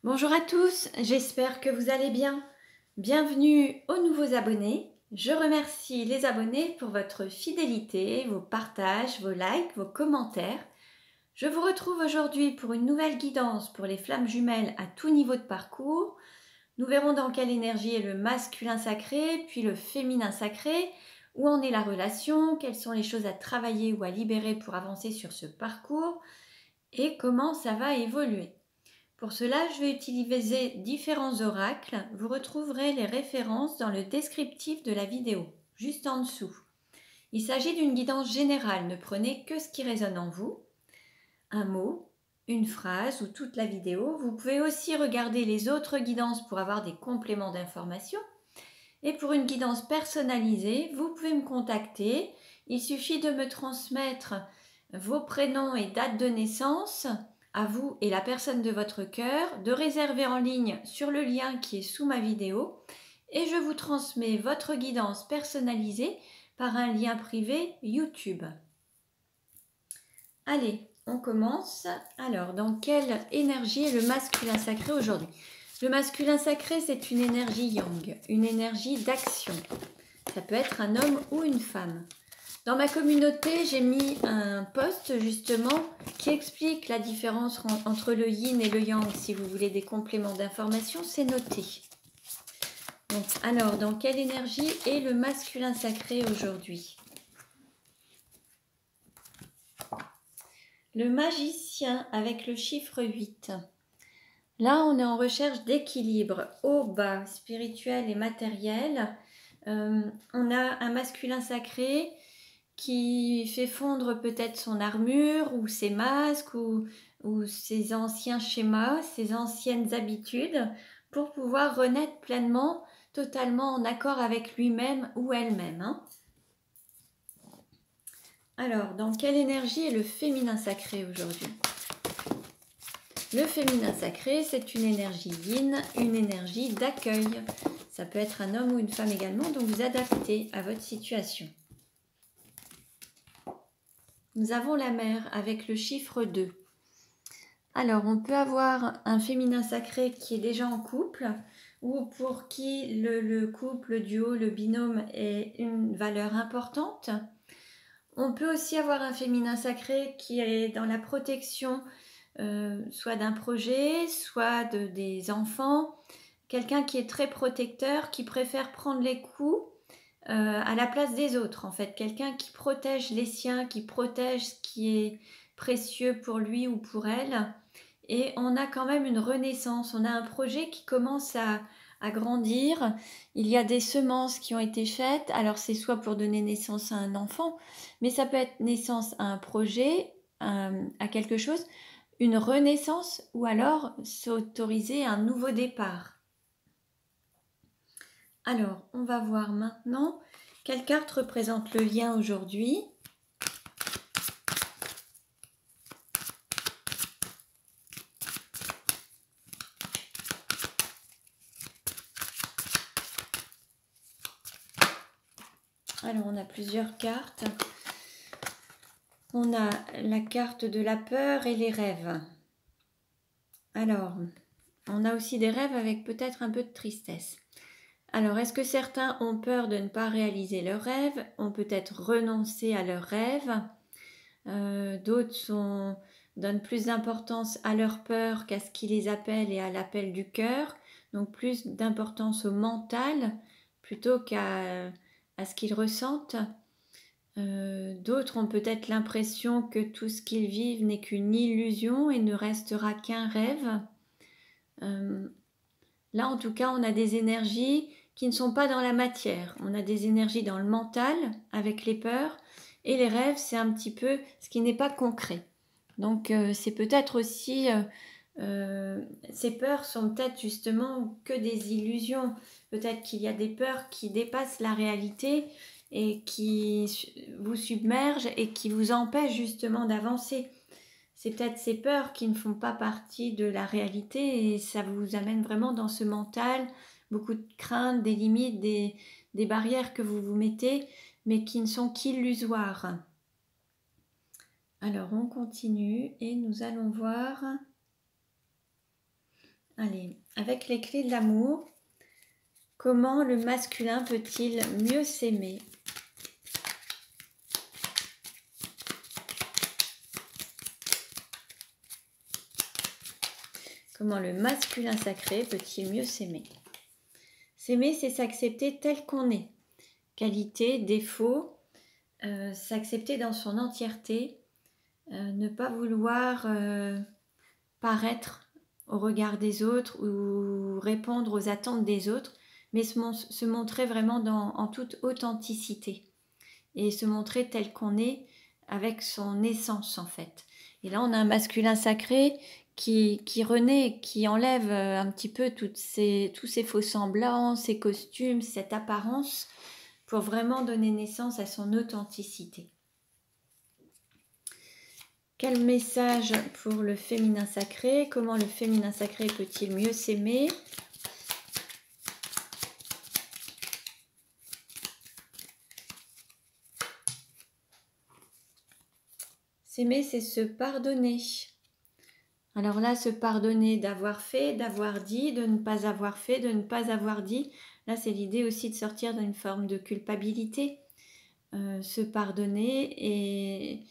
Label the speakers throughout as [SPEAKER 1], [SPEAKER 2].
[SPEAKER 1] Bonjour à tous, j'espère que vous allez bien. Bienvenue aux nouveaux abonnés. Je remercie les abonnés pour votre fidélité, vos partages, vos likes, vos commentaires. Je vous retrouve aujourd'hui pour une nouvelle guidance pour les flammes jumelles à tout niveau de parcours. Nous verrons dans quelle énergie est le masculin sacré, puis le féminin sacré, où en est la relation, quelles sont les choses à travailler ou à libérer pour avancer sur ce parcours et comment ça va évoluer. Pour cela, je vais utiliser différents oracles. Vous retrouverez les références dans le descriptif de la vidéo, juste en dessous. Il s'agit d'une guidance générale, ne prenez que ce qui résonne en vous. Un mot, une phrase ou toute la vidéo. Vous pouvez aussi regarder les autres guidances pour avoir des compléments d'information. Et pour une guidance personnalisée, vous pouvez me contacter. Il suffit de me transmettre vos prénoms et date de naissance à vous et la personne de votre cœur, de réserver en ligne sur le lien qui est sous ma vidéo et je vous transmets votre guidance personnalisée par un lien privé YouTube. Allez, on commence. Alors, dans quelle énergie est le masculin sacré aujourd'hui? Le masculin sacré, c'est une énergie yang, une énergie d'action. Ça peut être un homme ou une femme. Dans ma communauté, j'ai mis un post justement qui explique la différence entre le yin et le yang. Si vous voulez des compléments d'information, c'est noté. Donc, alors, dans quelle énergie est le masculin sacré aujourd'hui? Le magicien avec le chiffre 8. Là, on est en recherche d'équilibre, haut, bas, spirituel et matériel. On a un masculin sacré qui fait fondre peut-être son armure ou ses masques ou ses anciens schémas, ses anciennes habitudes pour pouvoir renaître pleinement, totalement en accord avec lui-même ou elle-même. Alors, dans quelle énergie est le féminin sacré aujourd'hui? Le féminin sacré, c'est une énergie yin, une énergie d'accueil. Ça peut être un homme ou une femme également, donc vous adaptez à votre situation. Nous avons la mer avec le chiffre 2. Alors, on peut avoir un féminin sacré qui est déjà en couple ou pour qui le couple, le duo, le binôme est une valeur importante. On peut aussi avoir un féminin sacré qui est dans la protection soit d'un projet, soit des enfants. Quelqu'un qui est très protecteur, qui préfère prendre les coups à la place des autres, en fait. Quelqu'un qui protège les siens, qui protège ce qui est précieux pour lui ou pour elle. Et on a quand même une renaissance. On a un projet qui commence à grandir. Il y a des semences qui ont été faites. Alors, c'est soit pour donner naissance à un enfant, mais ça peut être naissance à un projet, à quelque chose, une renaissance, ou alors s'autoriser un nouveau départ. Alors, on va voir maintenant quelle carte représente le lien aujourd'hui. Alors, on a plusieurs cartes. On a la carte de la peur et les rêves. Alors, on a aussi des rêves avec peut-être un peu de tristesse. Alors, est-ce que certains ont peur de ne pas réaliser leurs rêves, ont peut-être renoncé à leurs rêves? D'autres donnent plus d'importance à leur peur qu'à ce qui les appelle et à l'appel du cœur, donc plus d'importance au mental plutôt qu'à ce qu'ils ressentent. D'autres ont peut-être l'impression que tout ce qu'ils vivent n'est qu'une illusion et ne restera qu'un rêve. Là, en tout cas, on a des énergies qui ne sont pas dans la matière. On a des énergies dans le mental avec les peurs. Et les rêves, c'est un petit peu ce qui n'est pas concret. Donc, c'est peut-être aussi... ces peurs sont peut-être justement que des illusions. Peut-être qu'il y a des peurs qui dépassent la réalité et qui vous submergent et qui vous empêchent justement d'avancer. C'est peut-être ces peurs qui ne font pas partie de la réalité et ça vous amène vraiment dans ce mental, beaucoup de craintes, des limites, des barrières que vous vous mettez, mais qui ne sont qu'illusoires. Alors, on continue et nous allons voir Allez, avec les clés de l'amour, comment le masculin peut-il mieux s'aimer? Comment le masculin sacré peut-il mieux s'aimer? S'aimer, c'est s'accepter tel qu'on est. Qualité, défaut, s'accepter dans son entièreté, ne pas vouloir paraître au regard des autres ou répondre aux attentes des autres, mais se montrer vraiment en toute authenticité et se montrer tel qu'on est avec son essence en fait. Et là on a un masculin sacré qui renaît, qui enlève un petit peu tous ces faux semblants, ces costumes, cette apparence pour vraiment donner naissance à son authenticité. Quel message pour le féminin sacré? Comment le féminin sacré peut-il mieux s'aimer? S'aimer, c'est se pardonner. Alors là, se pardonner d'avoir fait, d'avoir dit, de ne pas avoir fait, de ne pas avoir dit. Là, c'est l'idée aussi de sortir d'une forme de culpabilité. Se pardonner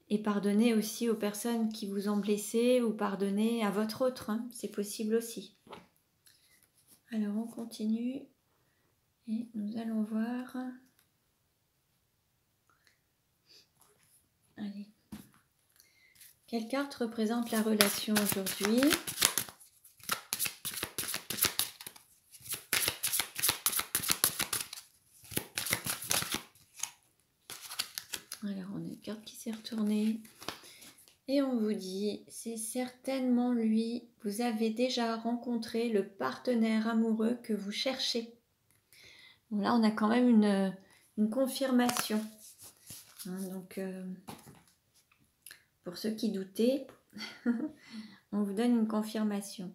[SPEAKER 1] et pardonner aussi aux personnes qui vous ont blessé ou pardonner à votre autre. Hein. C'est possible aussi. Alors, on continue et nous allons voir. Allez. Quelle carte représente la relation aujourd'hui? Alors, on a une carte qui s'est retournée. Et on vous dit, c'est certainement lui. Vous avez déjà rencontré le partenaire amoureux que vous cherchez. Bon, là, on a quand même une confirmation. Hein, donc, pour ceux qui doutaient, on vous donne une confirmation.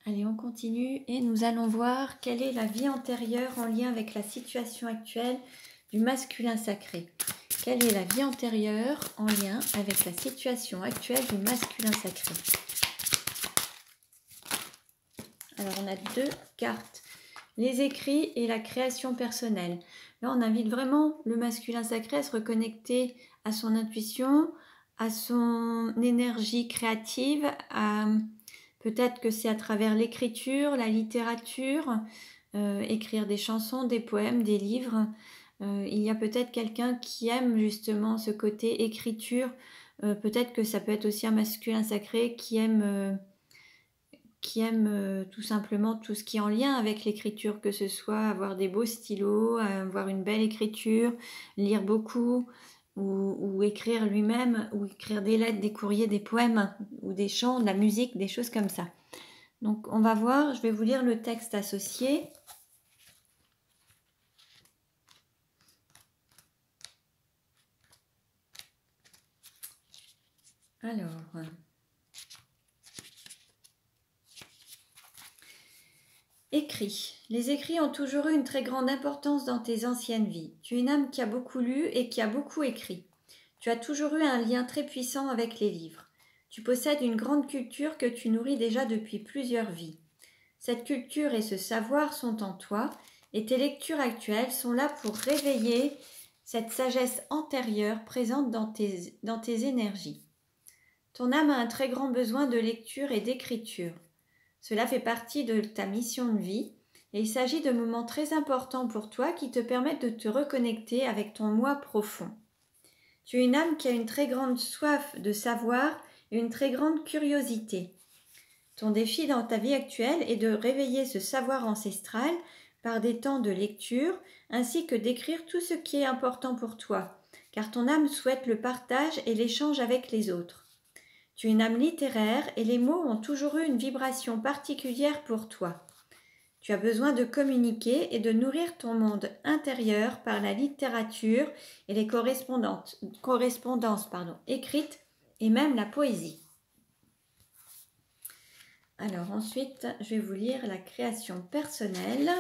[SPEAKER 1] Allez, on continue et nous allons voir quelle est la vie antérieure en lien avec la situation actuelle du masculin sacré. Quelle est la vie antérieure en lien avec la situation actuelle du masculin sacré? Alors, on a deux cartes. Les écrits et la création personnelle. Là, on invite vraiment le masculin sacré à se reconnecter à son intuition, à son énergie créative, peut-être que c'est à travers l'écriture, la littérature, écrire des chansons, des poèmes, des livres. Il y a peut-être quelqu'un qui aime justement ce côté écriture. Peut-être que ça peut être aussi un masculin sacré qui aime tout simplement tout ce qui est en lien avec l'écriture, que ce soit avoir des beaux stylos, avoir une belle écriture, lire beaucoup, ou écrire lui-même, ou écrire des lettres, des courriers, des poèmes, ou des chants, de la musique, des choses comme ça. Donc on va voir, je vais vous lire le texte associé. Alors... Écrits. Les écrits ont toujours eu une très grande importance dans tes anciennes vies. Tu es une âme qui a beaucoup lu et qui a beaucoup écrit. Tu as toujours eu un lien très puissant avec les livres. Tu possèdes une grande culture que tu nourris déjà depuis plusieurs vies. Cette culture et ce savoir sont en toi et tes lectures actuelles sont là pour réveiller cette sagesse antérieure présente dans tes énergies. Ton âme a un très grand besoin de lecture et d'écriture. Cela fait partie de ta mission de vie et il s'agit de moments très importants pour toi qui te permettent de te reconnecter avec ton moi profond. Tu es une âme qui a une très grande soif de savoir et une très grande curiosité. Ton défi dans ta vie actuelle est de réveiller ce savoir ancestral par des temps de lecture ainsi que d'écrire tout ce qui est important pour toi, car ton âme souhaite le partage et l'échange avec les autres. Tu es une âme littéraire et les mots ont toujours eu une vibration particulière pour toi. Tu as besoin de communiquer et de nourrir ton monde intérieur par la littérature et les correspondances écrites et même la poésie. Alors ensuite, je vais vous lire la création personnelle.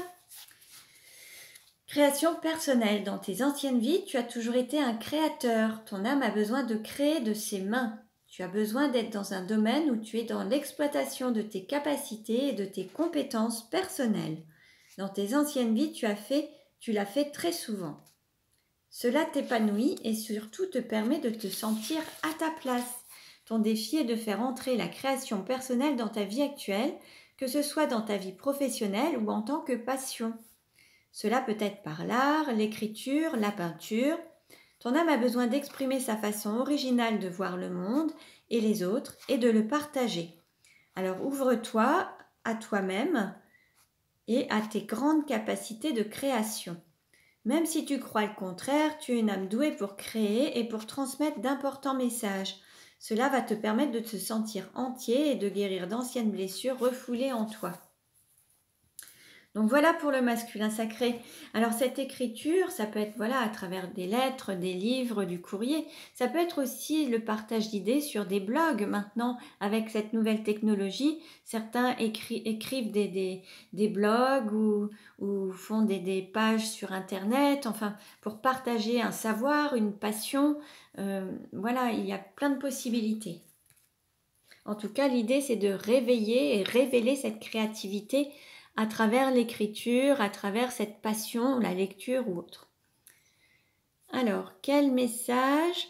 [SPEAKER 1] Création personnelle. Dans tes anciennes vies, tu as toujours été un créateur. Ton âme a besoin de créer de ses mains. Tu as besoin d'être dans un domaine où tu es dans l'exploitation de tes capacités et de tes compétences personnelles. Dans tes anciennes vies, tu l'as fait très souvent. Cela t'épanouit et surtout te permet de te sentir à ta place. Ton défi est de faire entrer la création personnelle dans ta vie actuelle, que ce soit dans ta vie professionnelle ou en tant que passion. Cela peut être par l'art, l'écriture, la peinture. Ton âme a besoin d'exprimer sa façon originale de voir le monde et les autres et de le partager. Alors ouvre-toi à toi-même et à tes grandes capacités de création. Même si tu crois le contraire, tu es une âme douée pour créer et pour transmettre d'importants messages. Cela va te permettre de te sentir entier et de guérir d'anciennes blessures refoulées en toi. Donc voilà pour le masculin sacré. Alors cette écriture, ça peut être à travers des lettres, des livres, du courrier. Ça peut être aussi le partage d'idées sur des blogs. Maintenant, avec cette nouvelle technologie, certains écrivent des blogs ou font des pages sur Internet, enfin pour partager un savoir, une passion. Il y a plein de possibilités. En tout cas, l'idée c'est de réveiller et révéler cette créativité à travers l'écriture, à travers cette passion, la lecture ou autre. Alors, quel message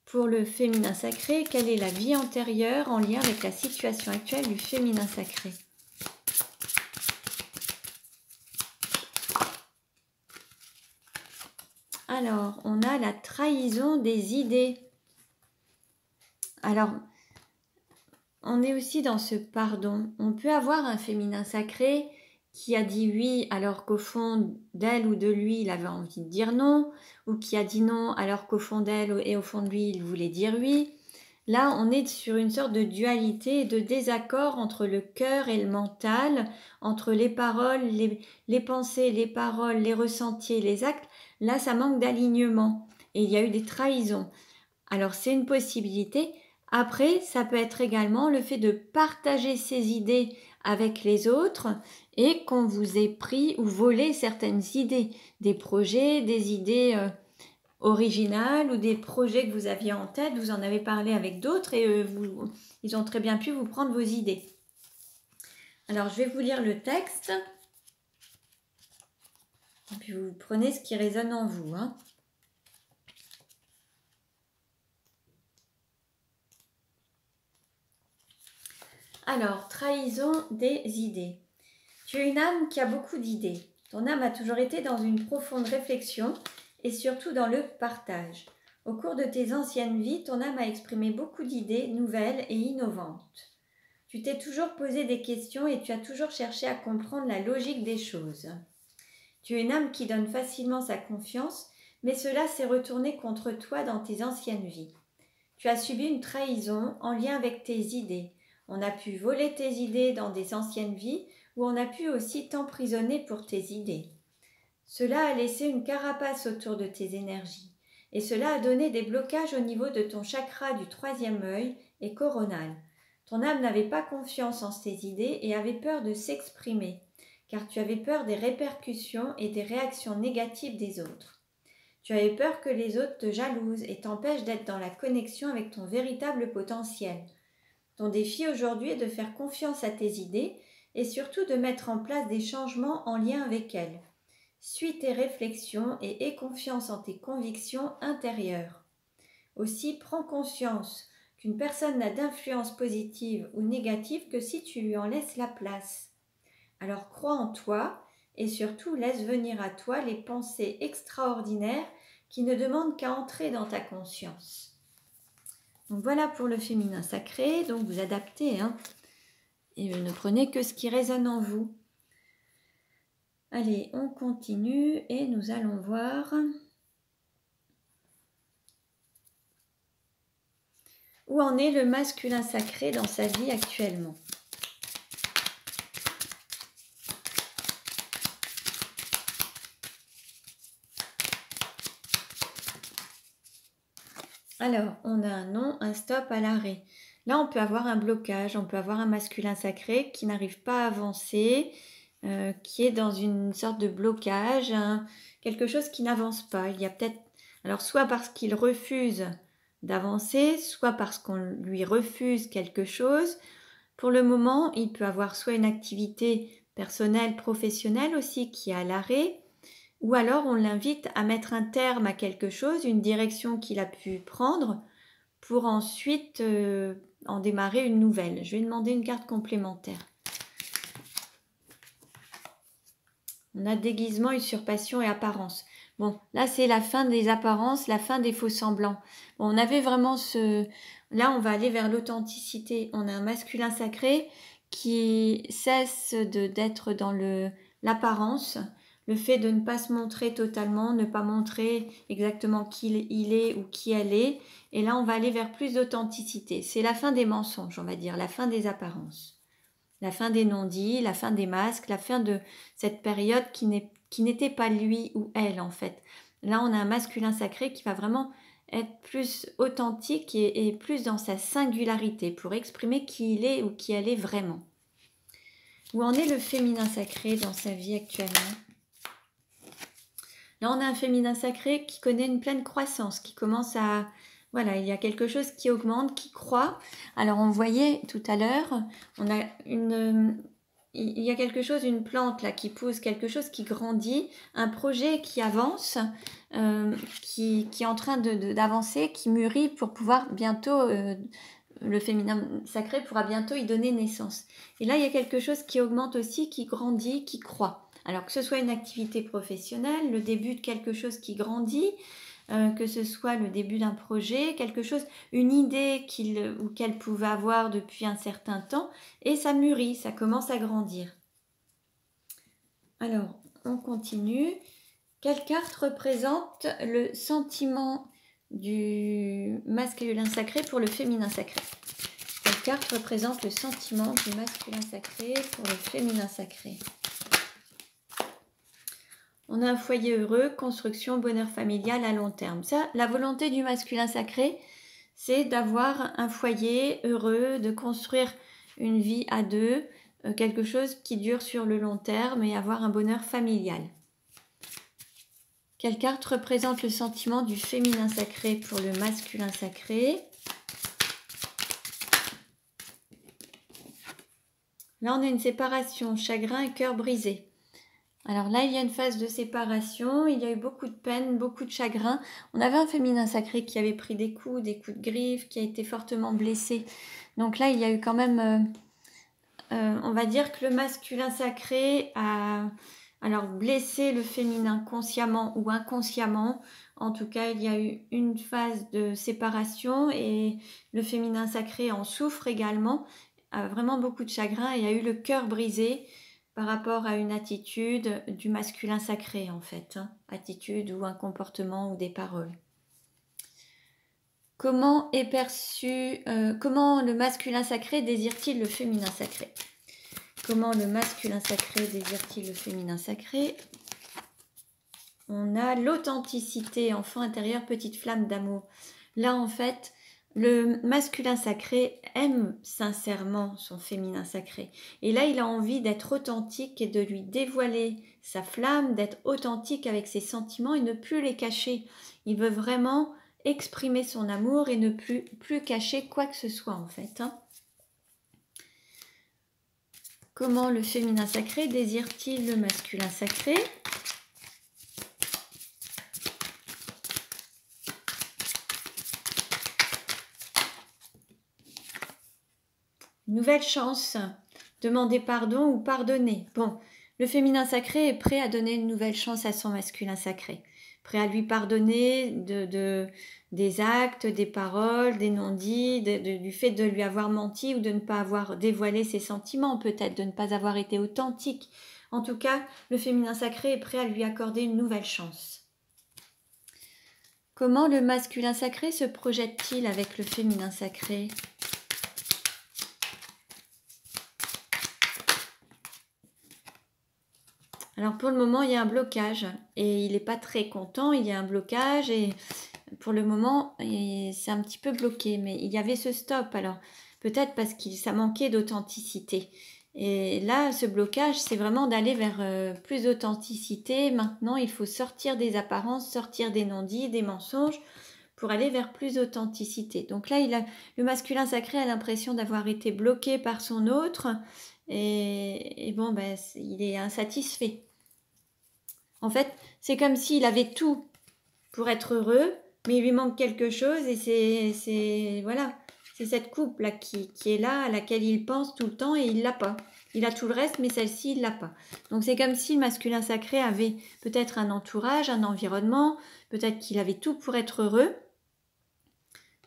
[SPEAKER 1] pour le féminin sacré? Quelle est la vie antérieure en lien avec la situation actuelle du féminin sacré? Alors, on a la trahison des idées. Alors, on est aussi dans ce pardon. On peut avoir un féminin sacré qui a dit oui alors qu'au fond d'elle ou de lui, il avait envie de dire non, ou qui a dit non alors qu'au fond d'elle et au fond de lui, il voulait dire oui. Là, on est sur une sorte de dualité et de désaccord entre le cœur et le mental, entre les paroles, les pensées, les paroles, les ressentis, les actes. Là, ça manque d'alignement et il y a eu des trahisons. Alors, c'est une possibilité. Après, ça peut être également le fait de partager ses idées avec les autres et qu'on vous ait pris ou volé certaines idées, des projets, des idées originales ou des projets que vous aviez en tête, vous en avez parlé avec d'autres et ils ont très bien pu vous prendre vos idées. Alors, je vais vous lire le texte et puis vous prenez ce qui résonne en vous. Alors, trahison des idées. Tu es une âme qui a beaucoup d'idées. Ton âme a toujours été dans une profonde réflexion et surtout dans le partage. Au cours de tes anciennes vies, ton âme a exprimé beaucoup d'idées nouvelles et innovantes. Tu t'es toujours posé des questions et tu as toujours cherché à comprendre la logique des choses. Tu es une âme qui donne facilement sa confiance, mais cela s'est retourné contre toi dans tes anciennes vies. Tu as subi une trahison en lien avec tes idées. On a pu voler tes idées dans des anciennes vies ou on a pu aussi t'emprisonner pour tes idées. Cela a laissé une carapace autour de tes énergies et cela a donné des blocages au niveau de ton chakra du troisième œil et coronal. Ton âme n'avait pas confiance en ses idées et avait peur de s'exprimer, car tu avais peur des répercussions et des réactions négatives des autres. Tu avais peur que les autres te jalousent et t'empêchent d'être dans la connexion avec ton véritable potentiel. Ton défi aujourd'hui est de faire confiance à tes idées et surtout de mettre en place des changements en lien avec elles. Suis tes réflexions et aie confiance en tes convictions intérieures. Aussi, prends conscience qu'une personne n'a d'influence positive ou négative que si tu lui en laisses la place. Alors crois en toi et surtout laisse venir à toi les pensées extraordinaires qui ne demandent qu'à entrer dans ta conscience. Donc voilà pour le féminin sacré, donc vous adaptez, et ne prenez que ce qui résonne en vous. Allez, on continue et nous allons voir où en est le masculin sacré dans sa vie actuellement. Alors, on a un non, un stop à l'arrêt. Là, on peut avoir un blocage, on peut avoir un masculin sacré qui n'arrive pas à avancer, qui est dans une sorte de blocage, quelque chose qui n'avance pas. Il y a peut-être, alors soit parce qu'il refuse d'avancer, soit parce qu'on lui refuse quelque chose. Pour le moment, il peut avoir soit une activité personnelle, professionnelle aussi qui est à l'arrêt, ou alors on l'invite à mettre un terme à quelque chose, une direction qu'il a pu prendre, pour ensuite en démarrer une nouvelle. Je vais demander une carte complémentaire. On a déguisement, usurpation et apparence. Bon, là c'est la fin des apparences, la fin des faux semblants. Bon, on avait vraiment ce... Là on va aller vers l'authenticité. On a un masculin sacré qui cesse d'être dans l'apparence, le fait de ne pas se montrer totalement, ne pas montrer exactement qui il est ou qui elle est. Et là on va aller vers plus d'authenticité. C'est la fin des mensonges, on va dire, la fin des apparences. La fin des non-dits, la fin des masques, la fin de cette période qui n'était pas lui ou elle en fait. Là, on a un masculin sacré qui va vraiment être plus authentique et plus dans sa singularité pour exprimer qui il est ou qui elle est vraiment. Où en est le féminin sacré dans sa vie actuellement? Là, on a un féminin sacré qui connaît une pleine croissance, qui commence à... Voilà, il y a quelque chose qui augmente, qui croît. Alors, on voyait tout à l'heure, on a il y a quelque chose, une plante là qui pousse, quelque chose qui grandit, un projet qui avance, qui est en train d'avancer, qui mûrit pour pouvoir bientôt... le féminin sacré pourra bientôt y donner naissance. Et là, il y a quelque chose qui augmente aussi, qui grandit, qui croît. Alors que ce soit une activité professionnelle, le début de quelque chose qui grandit, que ce soit le début d'un projet, quelque chose, une idée qu'elle pouvait avoir depuis un certain temps, et ça mûrit, ça commence à grandir. Alors, on continue. Quelle carte représente le sentiment du masculin sacré pour le féminin sacré? Quelle carte représente le sentiment du masculin sacré pour le féminin sacré? On a un foyer heureux, construction, bonheur familial à long terme. Ça, la volonté du masculin sacré, c'est d'avoir un foyer heureux, de construire une vie à deux, quelque chose qui dure sur le long terme et avoir un bonheur familial. Quelle carte représente le sentiment du féminin sacré pour le masculin sacré? Là, on a une séparation, chagrin et cœur brisé. Alors là, il y a une phase de séparation, il y a eu beaucoup de peine, beaucoup de chagrin. On avait un féminin sacré qui avait pris des coups de griffes, qui a été fortement blessé. Donc là, il y a eu quand même, on va dire que le masculin sacré a alors blessé le féminin consciemment ou inconsciemment. En tout cas, il y a eu une phase de séparation et le féminin sacré en souffre également. A vraiment beaucoup de chagrin et a eu le cœur brisé par rapport à une attitude du masculin sacré en fait, hein. Attitude ou un comportement ou des paroles. Comment est perçu, comment le masculin sacré désire-t-il le féminin sacré? Comment le masculin sacré désire-t-il le féminin sacré? On a l'authenticité, enfant intérieur, petite flamme d'amour. Là en fait, le masculin sacré aime sincèrement son féminin sacré. Et là, il a envie d'être authentique et de lui dévoiler sa flamme, d'être authentique avec ses sentiments et ne plus les cacher. Il veut vraiment exprimer son amour et ne plus cacher quoi que ce soit en fait, hein. Comment le féminin sacré désire-t-il le masculin sacré? Nouvelle chance, demander pardon ou pardonner. Bon, le féminin sacré est prêt à donner une nouvelle chance à son masculin sacré. Prêt à lui pardonner des actes, des paroles, des non-dits, du fait de lui avoir menti ou de ne pas avoir dévoilé ses sentiments, peut-être de ne pas avoir été authentique. En tout cas, le féminin sacré est prêt à lui accorder une nouvelle chance. Comment le masculin sacré se projette-t-il avec le féminin sacré ? Alors pour le moment, il y a un blocage et il n'est pas très content, il y a un blocage et pour le moment, c'est un petit peu bloqué. Mais il y avait ce stop, alors peut-être parce que ça manquait d'authenticité. Et là, ce blocage, c'est vraiment d'aller vers plus d'authenticité. Maintenant, il faut sortir des apparences, sortir des non-dits, des mensonges pour aller vers plus d'authenticité. Donc là, le masculin sacré a l'impression d'avoir été bloqué par son autre et bon, ben, il est insatisfait. En fait, c'est comme s'il avait tout pour être heureux, mais il lui manque quelque chose et c'est voilà, c'est cette coupe là qui est là, à laquelle il pense tout le temps et il l'a pas. Il a tout le reste, mais celle-ci, il l'a pas. Donc c'est comme si le masculin sacré avait peut-être un entourage, un environnement, peut-être qu'il avait tout pour être heureux,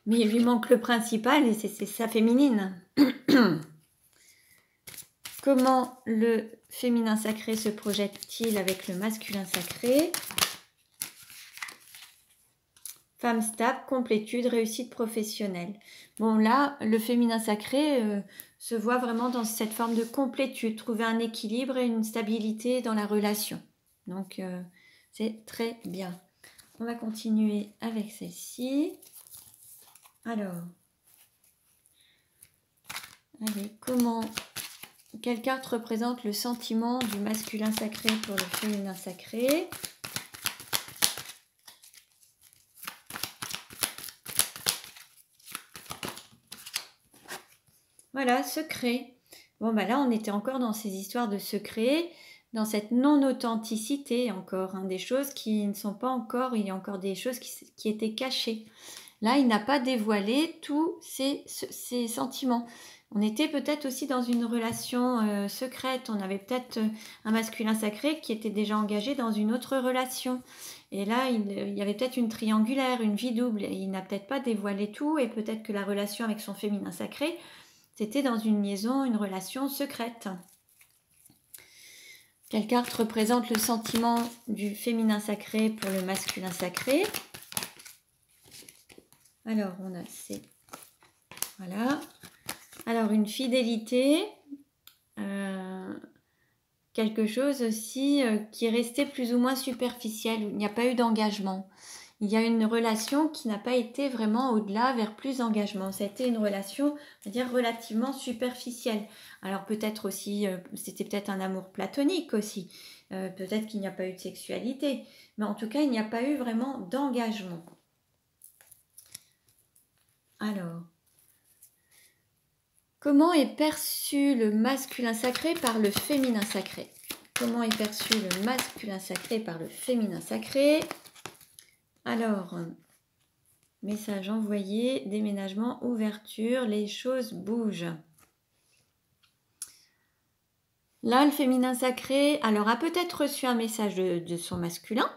[SPEAKER 1] mais il lui manque le principal et c'est sa féminine. Comment le féminin sacré se projette-t-il avec le masculin sacré? Femme stable, complétude, réussite professionnelle. Bon là, le féminin sacré se voit vraiment dans cette forme de complétude, trouver un équilibre et une stabilité dans la relation. Donc c'est très bien. On va continuer avec celle-ci. Alors, allez, quelle carte représente le sentiment du masculin sacré pour le féminin sacré? Voilà, secret. Bon, bah là, on était encore dans ces histoires de secret, dans cette non-authenticité encore, hein, des choses qui ne sont pas encore, il y a encore des choses qui étaient cachées. Là, il n'a pas dévoilé tous ses sentiments. On était peut-être aussi dans une relation secrète. On avait peut-être un masculin sacré qui était déjà engagé dans une autre relation. Et là, il y avait peut-être une triangulaire, une vie double. Et il n'a peut-être pas dévoilé tout. Et peut-être que la relation avec son féminin sacré, c'était dans une liaison, une relation secrète. Quelle carte représente le sentiment du féminin sacré pour le masculin sacré? Alors, on a ces... Voilà. Alors, une fidélité. Quelque chose aussi qui est resté plus ou moins superficiel. Il n'y a pas eu d'engagement. Il y a une relation qui n'a pas été vraiment au-delà vers plus d'engagement. Ça a été une relation, on va dire, relativement superficielle. Alors peut-être aussi, c'était peut-être un amour platonique aussi. Peut-être qu'il n'y a pas eu de sexualité. Mais en tout cas, il n'y a pas eu vraiment d'engagement. Alors, comment est perçu le masculin sacré par le féminin sacré? Comment est perçu le masculin sacré par le féminin sacré? Alors, message envoyé, déménagement, ouverture, les choses bougent. Là, le féminin sacré, alors a peut-être reçu un message de son masculin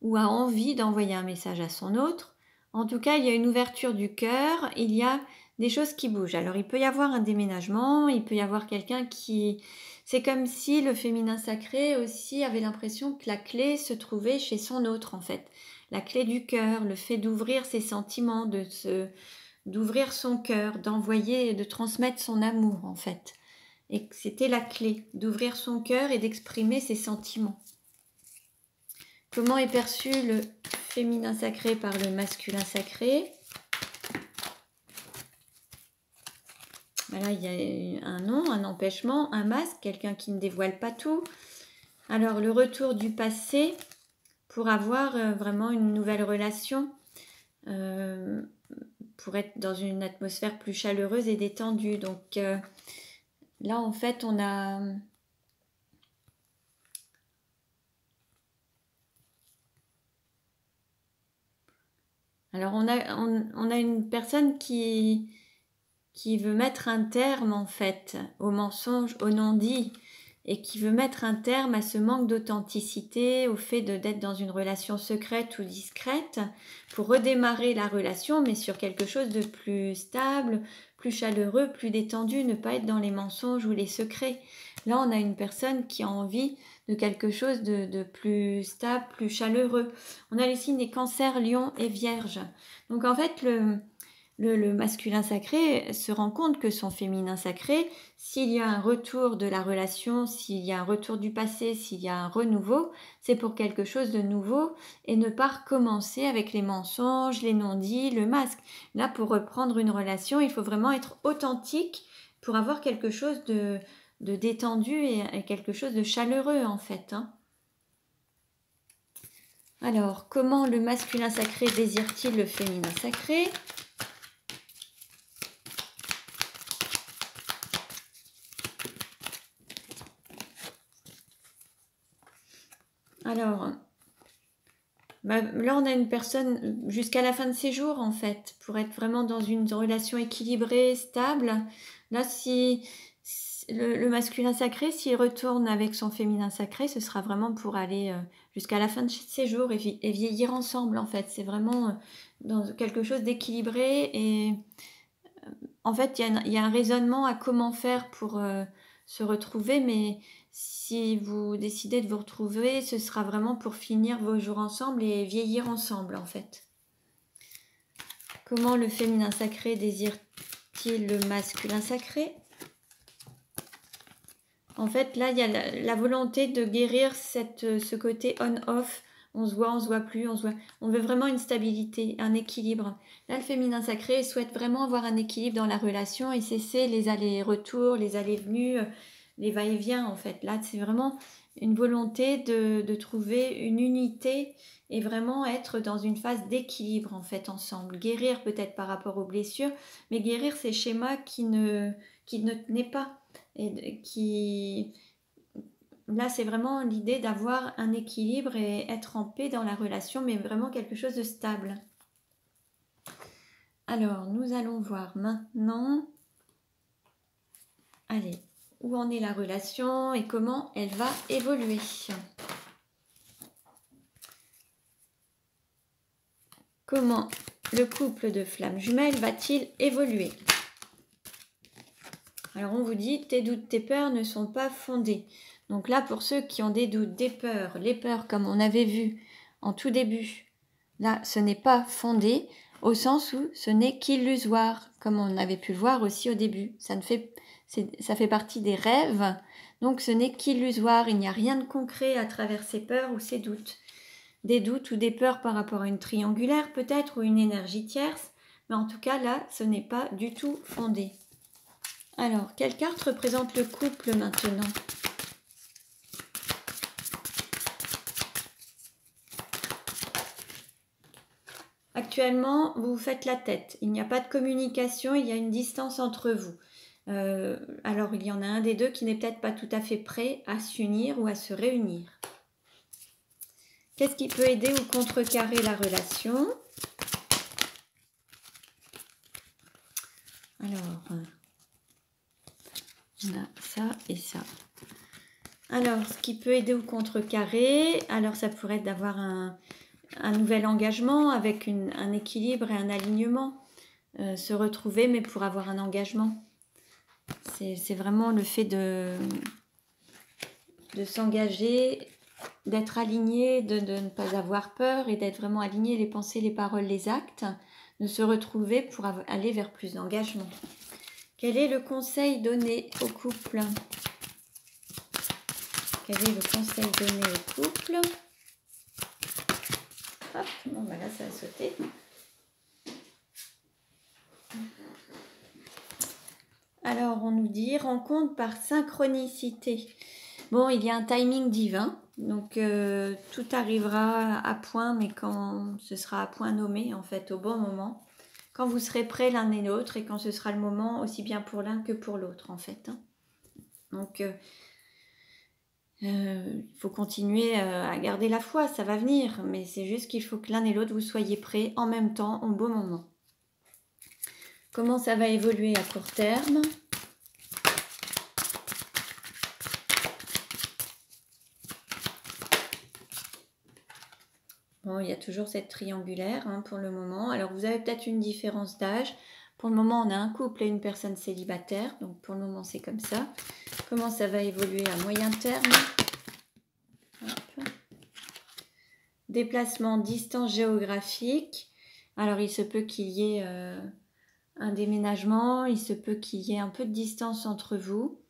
[SPEAKER 1] ou a envie d'envoyer un message à son autre. En tout cas, il y a une ouverture du cœur, il y a des choses qui bougent. Alors, il peut y avoir un déménagement, il peut y avoir quelqu'un qui... C'est comme si le féminin sacré aussi avait l'impression que la clé se trouvait chez son autre, en fait. La clé du cœur, le fait d'ouvrir ses sentiments, d'ouvrir son cœur, d'envoyer, de transmettre son amour, en fait. Et c'était la clé, d'ouvrir son cœur et d'exprimer ses sentiments. Comment est perçu le féminin sacré par le masculin sacré? Voilà, il y a un nom, un empêchement, un masque, quelqu'un qui ne dévoile pas tout. Alors, le retour du passé pour avoir vraiment une nouvelle relation, pour être dans une atmosphère plus chaleureuse et détendue. Donc, là, en fait, on a... Alors, on a une personne qui veut mettre un terme, en fait, au mensonge, au non-dit, et qui veut mettre un terme à ce manque d'authenticité, au fait d'être dans une relation secrète ou discrète, pour redémarrer la relation, mais sur quelque chose de plus stable, plus chaleureux, plus détendu, ne pas être dans les mensonges ou les secrets. Là, on a une personne qui a envie de quelque chose de plus stable, plus chaleureux. On a les signes des cancers, lions et vierges. Donc en fait, le masculin sacré se rend compte que son féminin sacré, s'il y a un retour de la relation, s'il y a un retour du passé, s'il y a un renouveau, c'est pour quelque chose de nouveau et ne pas recommencer avec les mensonges, les non-dits, le masque. Là, pour reprendre une relation, il faut vraiment être authentique pour avoir quelque chose de détendu et quelque chose de chaleureux en fait. Alors, comment le masculin sacré désire-t-il le féminin sacré? Alors, là on a une personne jusqu'à la fin de ses jours en fait, pour être vraiment dans une relation équilibrée, stable. Là, si le masculin sacré, s'il retourne avec son féminin sacré, ce sera vraiment pour aller jusqu'à la fin de ses jours et vieillir ensemble en fait. C'est vraiment dans quelque chose d'équilibré et en fait il y a un raisonnement à comment faire pour se retrouver, mais si vous décidez de vous retrouver, ce sera vraiment pour finir vos jours ensemble et vieillir ensemble en fait. Comment le féminin sacré désire-t-il le masculin sacré? En fait, là, il y a la volonté de guérir ce côté on-off. On se voit plus, on se voit. On veut vraiment une stabilité, un équilibre. Là, le féminin sacré souhaite vraiment avoir un équilibre dans la relation et cesser les allers-retours, les allées-venues, les va-et-vient, en fait. Là, c'est vraiment une volonté de trouver une unité et vraiment être dans une phase d'équilibre, en fait, ensemble. Guérir peut-être par rapport aux blessures, mais guérir ces schémas qui ne tenaient pas. Et là, c'est vraiment l'idée d'avoir un équilibre et être en paix dans la relation, mais vraiment quelque chose de stable. Alors, nous allons voir maintenant, allez, où en est la relation et comment elle va évoluer. Comment le couple de flammes jumelles va-t-il évoluer? Alors, on vous dit, tes doutes, tes peurs ne sont pas fondés. Donc là, pour ceux qui ont des doutes, des peurs, les peurs comme on avait vu en tout début, là, ce n'est pas fondé au sens où ce n'est qu'illusoire, comme on avait pu le voir aussi au début. Ça fait partie des rêves, donc ce n'est qu'illusoire. Il n'y a rien de concret à travers ces peurs ou ces doutes. Des doutes ou des peurs par rapport à une triangulaire peut-être ou une énergie tierce, mais en tout cas là, ce n'est pas du tout fondé. Alors, quelle carte représente le couple maintenant? Actuellement, vous vous faites la tête. Il n'y a pas de communication, il y a une distance entre vous. Alors, il y en a un des deux qui n'est peut-être pas tout à fait prêt à s'unir ou à se réunir. Qu'est-ce qui peut aider ou contrecarrer la relation? Alors, on a ça et ça. Alors, ce qui peut aider ou contrecarrer, alors ça pourrait être d'avoir un nouvel engagement avec un équilibre et un alignement. Se retrouver, mais pour avoir un engagement. C'est vraiment le fait de s'engager, d'être aligné, de ne pas avoir peur et d'être vraiment aligné les pensées, les paroles, les actes, de se retrouver pour aller vers plus d'engagement. Quel est le conseil donné au couple? Quel est le conseil donné au couple? Hop, bon ben là ça a sauté. Alors on nous dit rencontre par synchronicité. Bon, il y a un timing divin, donc tout arrivera à point, mais quand ce sera à point nommé, en fait, au bon moment. Quand vous serez prêts l'un et l'autre et quand ce sera le moment aussi bien pour l'un que pour l'autre, en fait. Donc, il faut continuer à garder la foi, ça va venir, mais c'est juste qu'il faut que l'un et l'autre vous soyez prêts en même temps, au bon moment. Comment ça va évoluer à court terme ? Bon, il y a toujours cette triangulaire pour le moment. Alors, vous avez peut-être une différence d'âge. Pour le moment, on a un couple et une personne célibataire. Donc, pour le moment, c'est comme ça. Comment ça va évoluer à moyen terme ? Hop. Déplacement, distance géographique. Alors, il se peut qu'il y ait un déménagement. Il se peut qu'il y ait un peu de distance entre vous.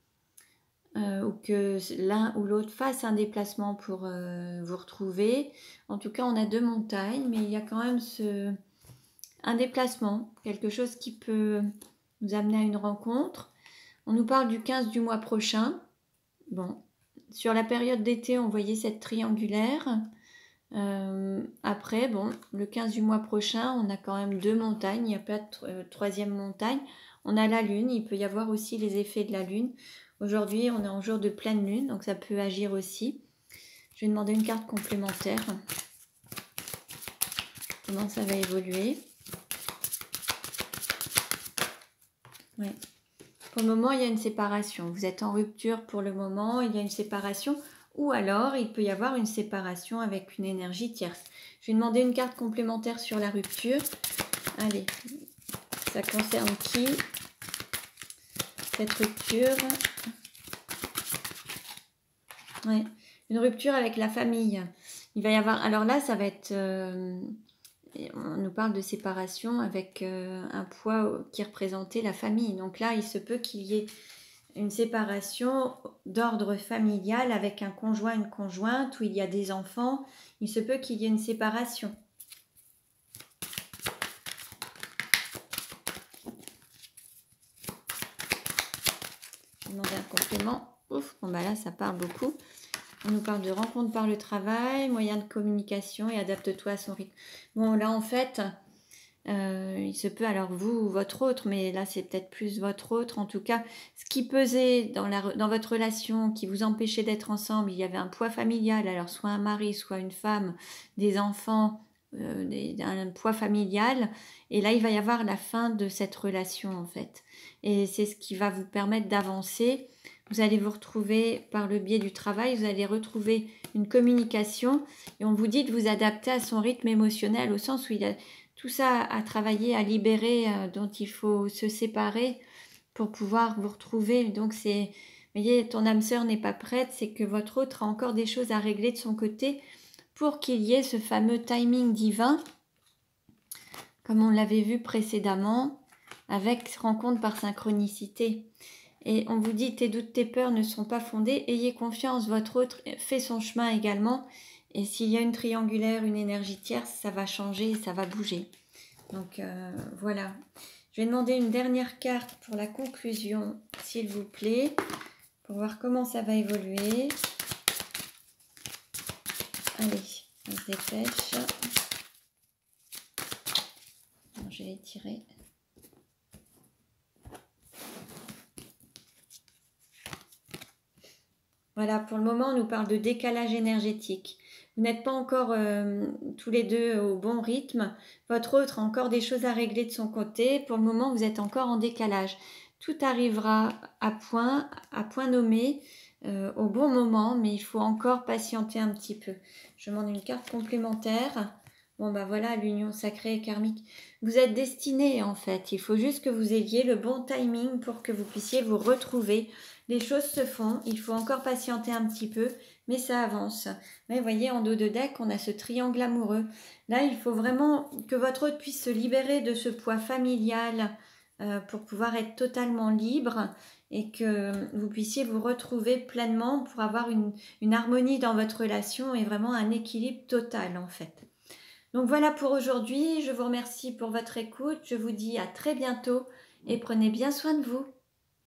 [SPEAKER 1] Ou que l'un ou l'autre fasse un déplacement pour vous retrouver. En tout cas, on a deux montagnes, mais il y a quand même un déplacement, quelque chose qui peut nous amener à une rencontre. On nous parle du 15 du mois prochain. Bon, sur la période d'été, on voyait cette triangulaire. Après, bon, le 15 du mois prochain, on a quand même 2 montagnes, il n'y a pas de troisième montagne. On a la lune, il peut y avoir aussi les effets de la lune. Aujourd'hui, on est en jour de pleine lune, donc ça peut agir aussi. Je vais demander une carte complémentaire. Comment ça va évoluer? Ouais. Pour le moment, il y a une séparation. Vous êtes en rupture pour le moment, il y a une séparation. Ou alors, il peut y avoir une séparation avec une énergie tierce. Je vais demander une carte complémentaire sur la rupture. Allez, ça concerne qui? Cette rupture. Ouais. Une rupture avec la famille. Il va y avoir... Alors là, ça va être... on nous parle de séparation avec un poids qui représentait la famille. Donc là, il se peut qu'il y ait une séparation d'ordre familial avec un conjoint, une conjointe, où il y a des enfants. Il se peut qu'il y ait une séparation. Je vais demander un complément. Ouf, bon bah là, ça parle beaucoup. On nous parle de rencontre par le travail, moyens de communication et adapte-toi à son rythme. Bon, là, en fait, il se peut, alors vous ou votre autre, mais là, c'est peut-être plus votre autre. En tout cas, ce qui pesait dans votre relation, qui vous empêchait d'être ensemble, il y avait un poids familial, alors soit un mari, soit une femme, des enfants, un poids familial. Et là, il va y avoir la fin de cette relation, en fait. Et c'est ce qui va vous permettre d'avancer. Vous allez vous retrouver par le biais du travail, vous allez retrouver une communication et on vous dit de vous adapter à son rythme émotionnel au sens où il a tout ça à travailler, à libérer, dont il faut se séparer pour pouvoir vous retrouver. Donc c'est, vous voyez, ton âme sœur n'est pas prête, c'est que votre autre a encore des choses à régler de son côté pour qu'il y ait ce fameux timing divin, comme on l'avait vu précédemment, avec rencontre par synchronicité. Et on vous dit, tes doutes, tes peurs ne sont pas fondés, ayez confiance, votre autre fait son chemin également. Et s'il y a une triangulaire, une énergie tierce, ça va changer, ça va bouger. Donc voilà. Je vais demander une dernière carte pour la conclusion, s'il vous plaît, pour voir comment ça va évoluer. Allez, on se dépêche. Alors, je vais les tirer. Voilà, pour le moment, on nous parle de décalage énergétique. Vous n'êtes pas encore tous les deux au bon rythme. Votre autre a encore des choses à régler de son côté. Pour le moment, vous êtes encore en décalage. Tout arrivera à point nommé, au bon moment, mais il faut encore patienter un petit peu. Je demande une carte complémentaire. Bon, bah voilà, l'union sacrée et karmique. Vous êtes destinés, en fait. Il faut juste que vous ayez le bon timing pour que vous puissiez vous retrouver. Les choses se font, il faut encore patienter un petit peu, mais ça avance. Mais vous voyez, en dos de deck, on a ce triangle amoureux. Là, il faut vraiment que votre autre puisse se libérer de ce poids familial pour pouvoir être totalement libre et que vous puissiez vous retrouver pleinement pour avoir une harmonie dans votre relation et vraiment un équilibre total en fait. Donc voilà pour aujourd'hui, je vous remercie pour votre écoute, je vous dis à très bientôt et prenez bien soin de vous.